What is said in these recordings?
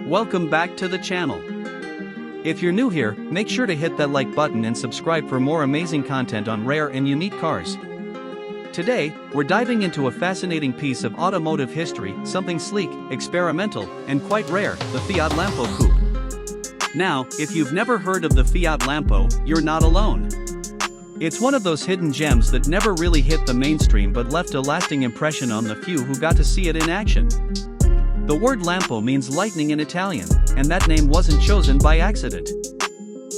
Welcome back to the channel. If you're new here, make sure to hit that like button and subscribe for more amazing content on rare and unique cars. Today, we're diving into a fascinating piece of automotive history, something sleek, experimental, and quite rare, the Fiat Lampo Coupe. Now, if you've never heard of the Fiat Lampo, you're not alone. It's one of those hidden gems that never really hit the mainstream but left a lasting impression on the few who got to see it in action. The word Lampo means lightning in Italian, and that name wasn't chosen by accident.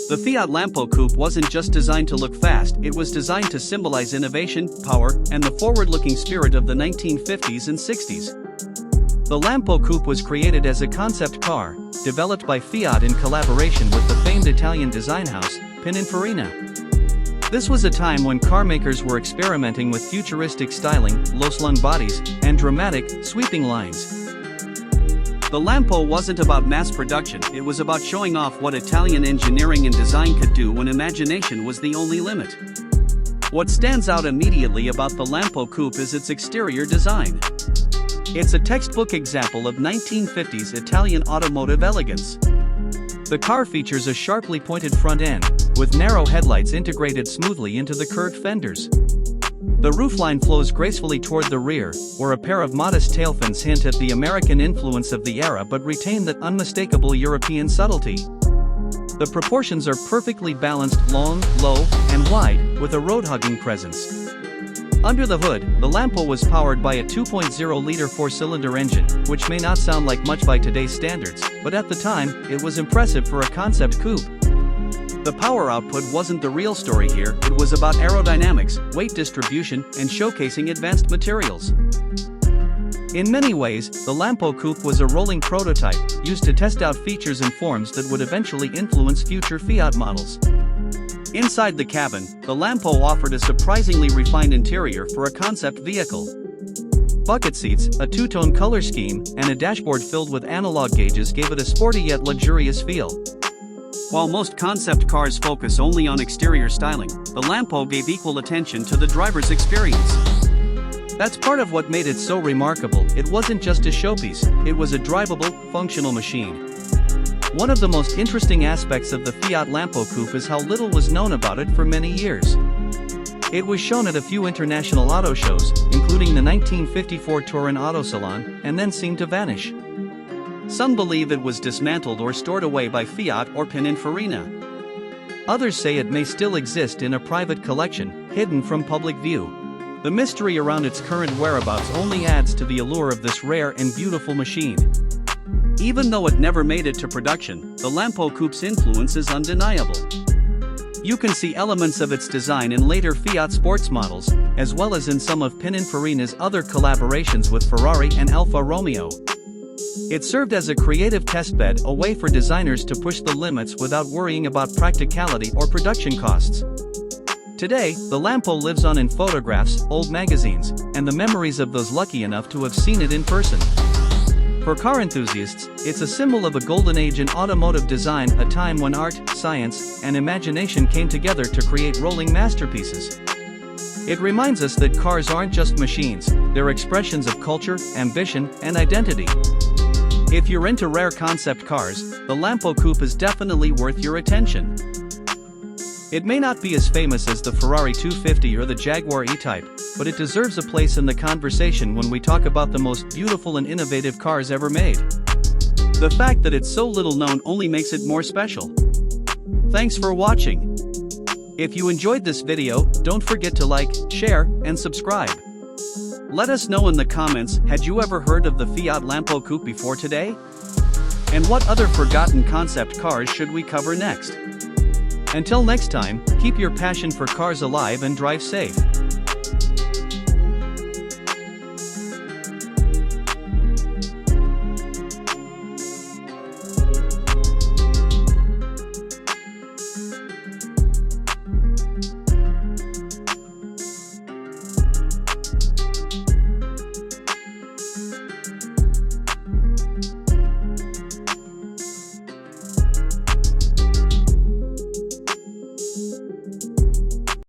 The Fiat Lampo Coupe wasn't just designed to look fast, it was designed to symbolize innovation, power, and the forward-looking spirit of the 1950s and 60s. The Lampo Coupe was created as a concept car, developed by Fiat in collaboration with the famed Italian design house, Pininfarina. This was a time when carmakers were experimenting with futuristic styling, low-slung bodies, and dramatic, sweeping lines. The Lampo wasn't about mass production, it was about showing off what Italian engineering and design could do when imagination was the only limit. What stands out immediately about the Lampo Coupe is its exterior design. It's a textbook example of 1950s Italian automotive elegance. The car features a sharply pointed front end, with narrow headlights integrated smoothly into the curved fenders. The roofline flows gracefully toward the rear, where a pair of modest tail fins hint at the American influence of the era but retain that unmistakable European subtlety. The proportions are perfectly balanced, long, low, and wide, with a road-hugging presence. Under the hood, the Lampo was powered by a 2.0-liter four-cylinder engine, which may not sound like much by today's standards, but at the time, it was impressive for a concept coupe. The power output wasn't the real story here, it was about aerodynamics, weight distribution, and showcasing advanced materials. In many ways, the Lampo Coupe was a rolling prototype, used to test out features and forms that would eventually influence future Fiat models. Inside the cabin, the Lampo offered a surprisingly refined interior for a concept vehicle. Bucket seats, a two-tone color scheme, and a dashboard filled with analog gauges gave it a sporty yet luxurious feel. While most concept cars focus only on exterior styling, the Lampo gave equal attention to the driver's experience. That's part of what made it so remarkable. It wasn't just a showpiece, it was a drivable, functional machine. One of the most interesting aspects of the Fiat Lampo Coupe is how little was known about it for many years. It was shown at a few international auto shows, including the 1954 Turin Auto Salon, and then seemed to vanish. Some believe it was dismantled or stored away by Fiat or Pininfarina. Others say it may still exist in a private collection, hidden from public view. The mystery around its current whereabouts only adds to the allure of this rare and beautiful machine. Even though it never made it to production, the Lampo Coupe's influence is undeniable. You can see elements of its design in later Fiat sports models, as well as in some of Pininfarina's other collaborations with Ferrari and Alfa Romeo. It served as a creative testbed, a way for designers to push the limits without worrying about practicality or production costs. Today, the Lampo lives on in photographs, old magazines, and the memories of those lucky enough to have seen it in person. For car enthusiasts, it's a symbol of a golden age in automotive design, a time when art, science, and imagination came together to create rolling masterpieces. It reminds us that cars aren't just machines, they're expressions of culture, ambition, and identity. If you're into rare concept cars, the Lampo Coupe is definitely worth your attention. It may not be as famous as the Ferrari 250 or the Jaguar E-Type, but it deserves a place in the conversation when we talk about the most beautiful and innovative cars ever made. The fact that it's so little known only makes it more special. Thanks for watching. If you enjoyed this video, don't forget to like, share, and subscribe. Let us know in the comments, had you ever heard of the Fiat Lampo Coupe before today? And what other forgotten concept cars should we cover next? Until next time, keep your passion for cars alive and drive safe.